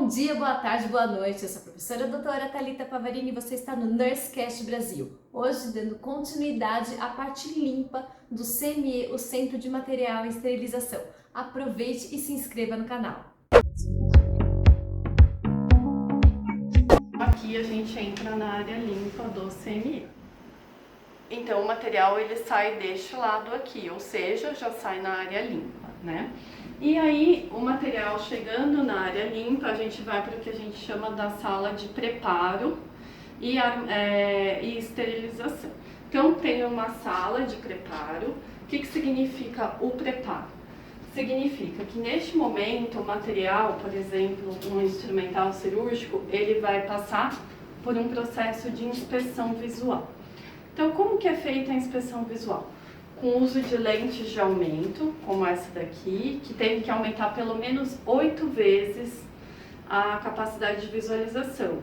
Bom dia, boa tarde, boa noite. Eu sou a professora doutora Thalita Pavarini e você está no NurseCast Brasil. Hoje, dando continuidade à parte limpa do CME, o Centro de Material e Esterilização. Aproveite e se inscreva no canal. Aqui a gente entra na área limpa do CME. Então o material ele sai deste lado aqui, ou seja, já sai na área limpa, né? E aí o material chegando na área limpa, a gente vai para o que a gente chama da sala de preparo e esterilização. Então tem uma sala de preparo. O que significa o preparo? Significa que neste momento o material, por exemplo, um instrumental cirúrgico, ele vai passar por um processo de inspeção visual. Então, como que é feita a inspeção visual? Com o uso de lentes de aumento, como essa daqui, que tem que aumentar pelo menos 8 vezes a capacidade de visualização.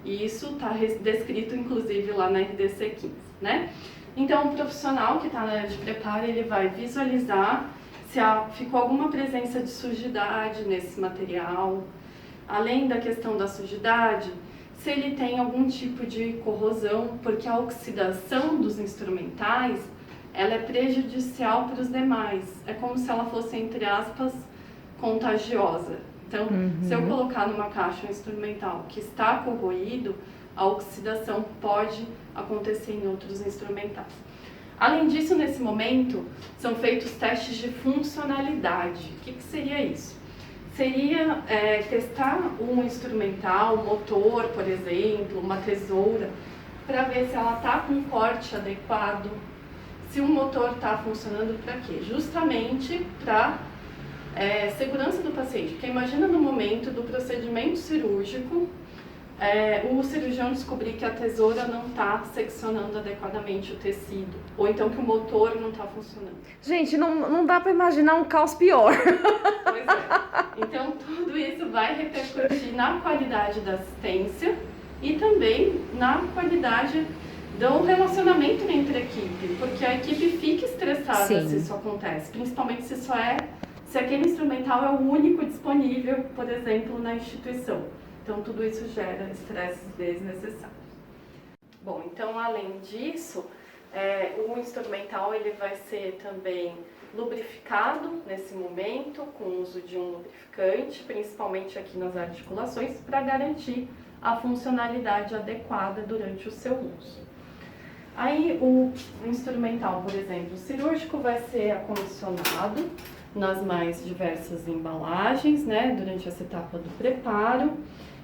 E isso está descrito, inclusive, lá na RDC 15, né? Então, o profissional que está na área de preparo, ele vai visualizar se ficou alguma presença de sujidade nesse material, além da questão da sujidade, se ele tem algum tipo de corrosão, porque a oxidação dos instrumentais, ela é prejudicial para os demais. É como se ela fosse, entre aspas, contagiosa. Então, se eu colocar numa caixa um instrumental que está corroído, a oxidação pode acontecer em outros instrumentais. Além disso, nesse momento, são feitos testes de funcionalidade. O que seria isso? Seria testar um instrumental, um motor, por exemplo, uma tesoura, para ver se ela está com um corte adequado, se o motor está funcionando para quê? Justamente para segurança do paciente. Porque imagina no momento do procedimento cirúrgico, o cirurgião descobrir que a tesoura não está seccionando adequadamente o tecido, ou então que o motor não está funcionando. Gente, não dá para imaginar um caos pior. Pois é. Então, tudo isso vai repercutir na qualidade da assistência e também na qualidade do relacionamento entre a equipe, porque a equipe fica estressada se isso acontece, principalmente se aquele instrumental é o único disponível, por exemplo, na instituição. Então, tudo isso gera estresse desnecessário. Bom, então, além disso, o instrumental ele vai ser também lubrificado nesse momento, com o uso de um lubrificante, principalmente aqui nas articulações, para garantir a funcionalidade adequada durante o seu uso. Aí, o instrumental, por exemplo, cirúrgico, vai ser acondicionado nas mais diversas embalagens, né, durante essa etapa do preparo.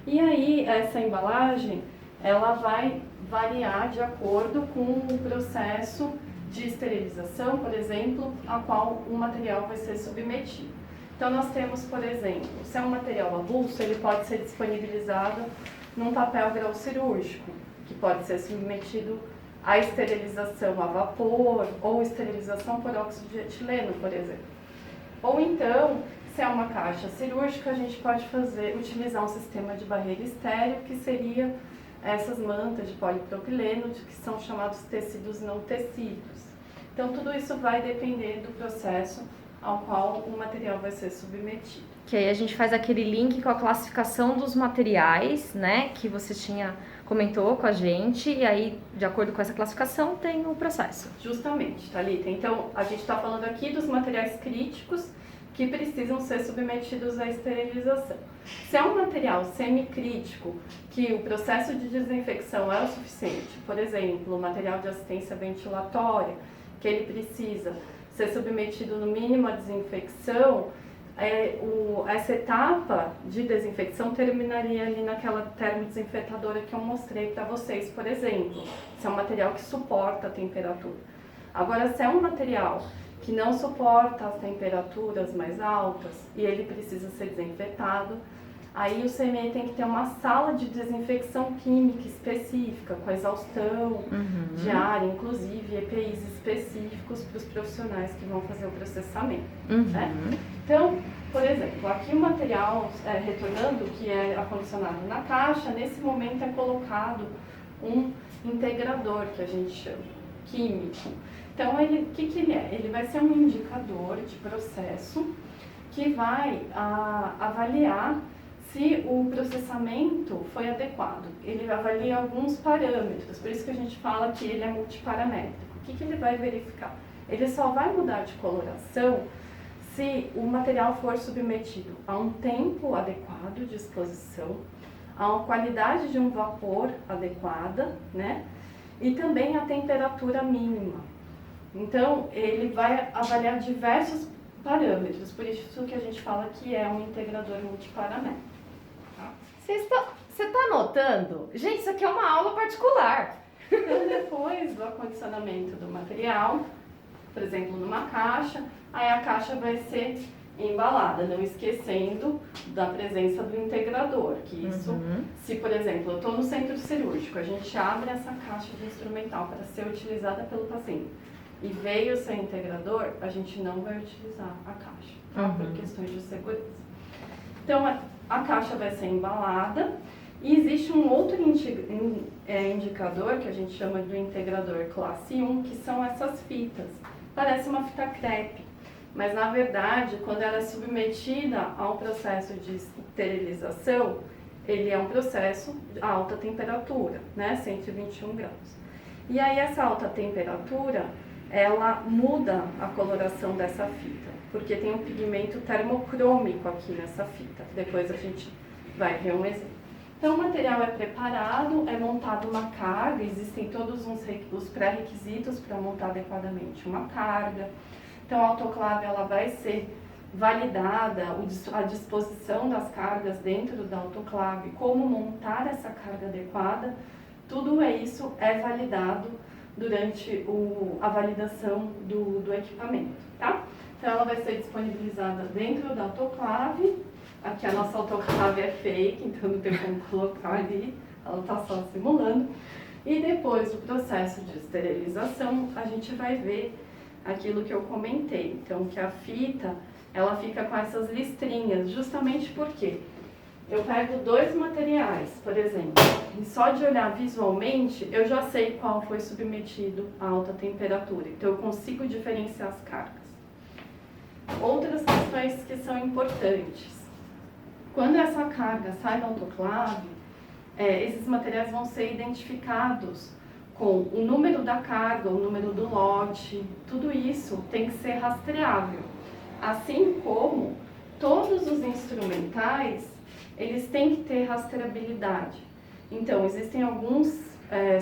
E aí, essa embalagem, ela vai variar de acordo com o processo de esterilização, por exemplo, a qual o material vai ser submetido. Então, nós temos, por exemplo, se é um material avulso, ele pode ser disponibilizado num papel grau cirúrgico, que pode ser submetido à esterilização a vapor ou esterilização por óxido de etileno, por exemplo. Ou então, se é uma caixa cirúrgica, a gente pode utilizar um sistema de barreira estéreo, que seria essas mantas de polipropileno, que são chamados tecidos não tecidos. Então, tudo isso vai depender do processo ao qual o material vai ser submetido. Que aí a gente faz aquele link com a classificação dos materiais, né, que você comentou com a gente, e aí, de acordo com essa classificação, tem o processo. Justamente, Thalita. Então, a gente está falando aqui dos materiais críticos que precisam ser submetidos à esterilização. Se é um material semicrítico, que o processo de desinfecção é o suficiente, por exemplo, o material de assistência ventilatória, que ele precisa ser submetido no mínimo à desinfecção, essa etapa de desinfecção terminaria ali naquela termodesinfetadora que eu mostrei para vocês, por exemplo. Se é um material que suporta a temperatura. Agora, se é um material que não suporta as temperaturas mais altas e ele precisa ser desinfetado, aí o CME tem que ter uma sala de desinfecção química específica, com exaustão de ar, inclusive EPIs específicos para os profissionais que vão fazer o processamento. Né? Então, por exemplo, aqui o material retornando, que é acondicionado na caixa, nesse momento é colocado um integrador, que a gente chama, químico. Então, o que ele é? Ele vai ser um indicador de processo que vai avaliar se o processamento foi adequado. Ele avalia alguns parâmetros, por isso que a gente fala que ele é multiparamétrico. O que ele vai verificar? Ele só vai mudar de coloração se o material for submetido a um tempo adequado de exposição, a uma qualidade de um vapor adequada, né? E também a temperatura mínima. Então, ele vai avaliar diversos parâmetros, por isso que a gente fala que é um integrador multiparamétrico. Você está anotando? Gente, isso aqui é uma aula particular. Então, depois do acondicionamento do material, por exemplo, numa caixa, aí a caixa vai ser embalada, não esquecendo da presença do integrador, que isso, se por exemplo, eu estou no centro cirúrgico, a gente abre essa caixa de instrumental para ser utilizada pelo paciente e veio sem integrador, a gente não vai utilizar a caixa, tá? Por questões de segurança. Então, a caixa vai ser embalada e existe um outro indicador que a gente chama do integrador classe 1, que são essas fitas. Parece uma fita crepe, mas na verdade, quando ela é submetida ao processo de esterilização, ele é um processo de alta temperatura, né, 121 graus. E aí essa alta temperatura, ela muda a coloração dessa fita, porque tem um pigmento termocrômico aqui nessa fita. Depois a gente vai ver um exemplo. Então o material é preparado, é montado uma carga, existem todos os pré-requisitos para montar adequadamente uma carga. Então a autoclave ela vai ser validada, a disposição das cargas dentro da autoclave, como montar essa carga adequada, tudo isso é validado durante a validação do equipamento, tá? Então ela vai ser disponibilizada dentro da autoclave. Aqui a nossa autoclave é fake, então não tem como colocar ali, ela está só simulando. E depois do processo de esterilização, a gente vai ver aquilo que eu comentei. Então, que a fita, ela fica com essas listrinhas, justamente porque eu pego dois materiais, por exemplo, e só de olhar visualmente, eu já sei qual foi submetido a alta temperatura. Então, eu consigo diferenciar as cargas. Outras questões que são importantes. Quando essa carga sai da autoclave, esses materiais vão ser identificados com o número da carga, o número do lote, tudo isso tem que ser rastreável. Assim como todos os instrumentais, eles têm que ter rastreabilidade. Então, existem alguns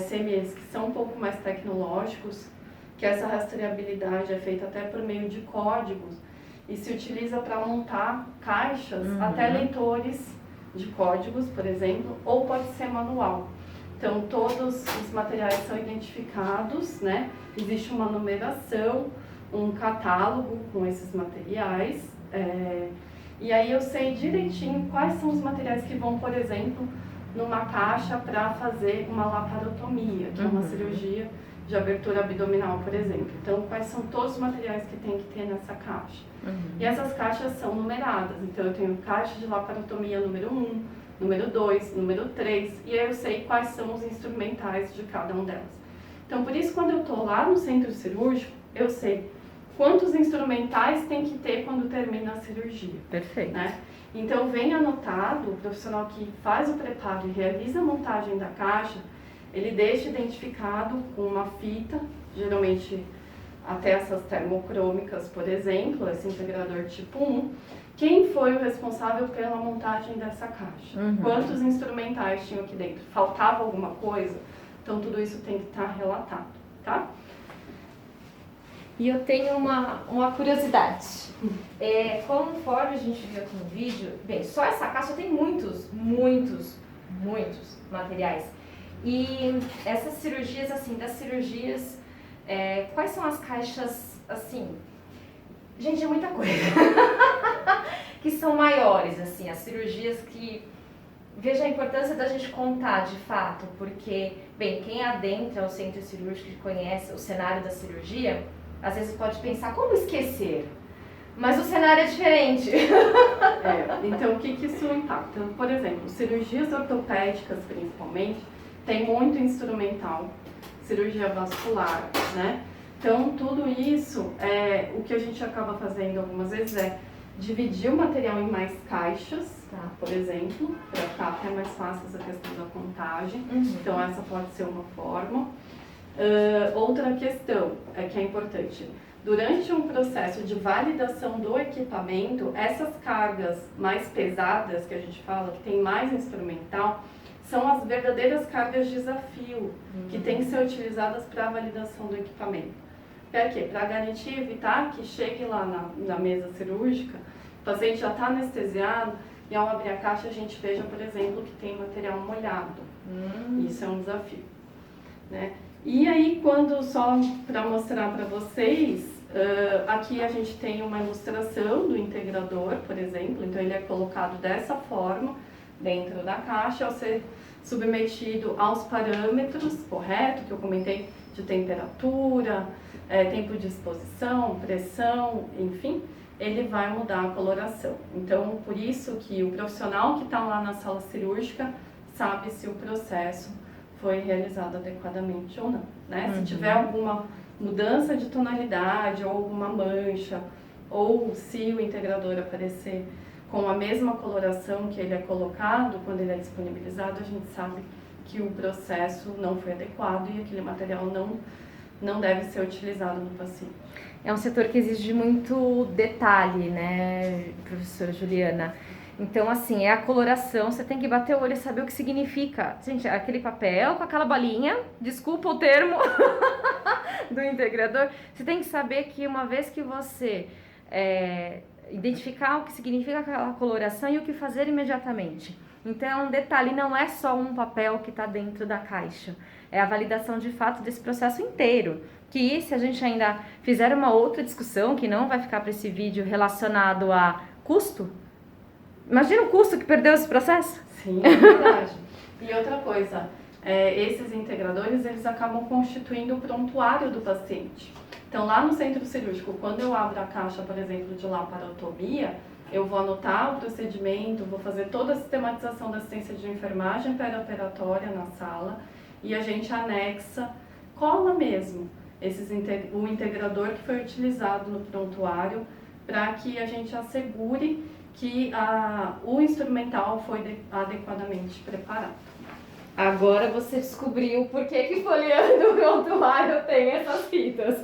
CMEs que são um pouco mais tecnológicos, que essa rastreabilidade é feita até por meio de códigos, e se utiliza para montar caixas, até leitores de códigos, por exemplo, ou pode ser manual. Então, todos os materiais são identificados, né? Existe uma numeração, um catálogo com esses materiais, e aí eu sei direitinho quais são os materiais que vão, por exemplo, numa caixa para fazer uma laparotomia, que é uma cirurgia de abertura abdominal, por exemplo. Então, quais são todos os materiais que tem que ter nessa caixa. E essas caixas são numeradas. Então, eu tenho caixa de laparotomia número 1, número 2, número 3, e aí eu sei quais são os instrumentais de cada um delas. Então, por isso, quando eu estou lá no centro cirúrgico, eu sei quantos instrumentais tem que ter quando termina a cirurgia. Perfeito. Né? Então, vem anotado, o profissional que faz o preparo e realiza a montagem da caixa, ele deixa identificado com uma fita, geralmente até essas termocrômicas, por exemplo, esse integrador tipo 1, quem foi o responsável pela montagem dessa caixa, quantos instrumentais tinham aqui dentro, faltava alguma coisa, então tudo isso tem que estar relatado, tá? E eu tenho uma curiosidade. Conforme a gente viu aqui no vídeo, bem, só essa caixa tem muitos materiais. E essas cirurgias, assim, das cirurgias, quais são as caixas, assim, gente, é muita coisa, que são maiores, assim, as cirurgias que, veja a importância da gente contar de fato, porque, bem, quem adentra o centro cirúrgico e conhece o cenário da cirurgia, às vezes pode pensar, como esquecer? Mas o cenário é diferente. Então, o que isso impacta? Por exemplo, cirurgias ortopédicas, principalmente, tem muito instrumental, cirurgia vascular, né? Então, tudo isso, o que a gente acaba fazendo algumas vezes dividir o material em mais caixas, Tá. por exemplo, para ficar até mais fácil essa questão da contagem. Uhum. Então essa pode ser uma forma. Outra questão que é importante, durante um processo de validação do equipamento, essas cargas mais pesadas que a gente fala, que tem mais instrumental, são as verdadeiras cargas de desafio, que têm que ser utilizadas para a validação do equipamento. Para quê? Para garantir e evitar que chegue lá na mesa cirúrgica, o paciente já está anestesiado e ao abrir a caixa a gente veja, por exemplo, que tem material molhado. Isso é um desafio, né? E aí, só para mostrar para vocês, aqui a gente tem uma ilustração do integrador, por exemplo. Então ele é colocado dessa forma dentro da caixa ao ser submetido aos parâmetros corretos, que eu comentei, de temperatura, tempo de exposição, pressão, enfim, ele vai mudar a coloração. Então, por isso que o profissional que está lá na sala cirúrgica sabe se o processo foi realizado adequadamente ou não, né? Se tiver alguma mudança de tonalidade ou alguma mancha, ou se o integrador aparecer com a mesma coloração que ele é colocado quando ele é disponibilizado, a gente sabe que o processo não foi adequado e aquele material não deve ser utilizado no paciente. É um setor que exige muito detalhe, né, professora Juliana? Então, assim, é a coloração, você tem que bater o olho e saber o que significa. Gente, aquele papel com aquela bolinha, desculpa o termo do integrador, você tem que saber que uma vez que você identificar o que significa aquela coloração e o que fazer imediatamente. Então, detalhe, não é só um papel que está dentro da caixa, é a validação de fato desse processo inteiro. Que se a gente ainda fizer uma outra discussão, que não vai ficar para esse vídeo, relacionado a custo, imagina o custo que perdeu esse processo. Sim, é verdade. E outra coisa, esses integradores, eles acabam constituindo o prontuário do paciente. Então, lá no centro cirúrgico, quando eu abro a caixa, por exemplo, de laparotomia, eu vou anotar o procedimento, vou fazer toda a sistematização da assistência de enfermagem perioperatória na sala e a gente anexa, cola mesmo, o integrador que foi utilizado no prontuário para que a gente assegure que o instrumental foi adequadamente preparado. Agora você descobriu por que folheando o prontuário tem essas fitas.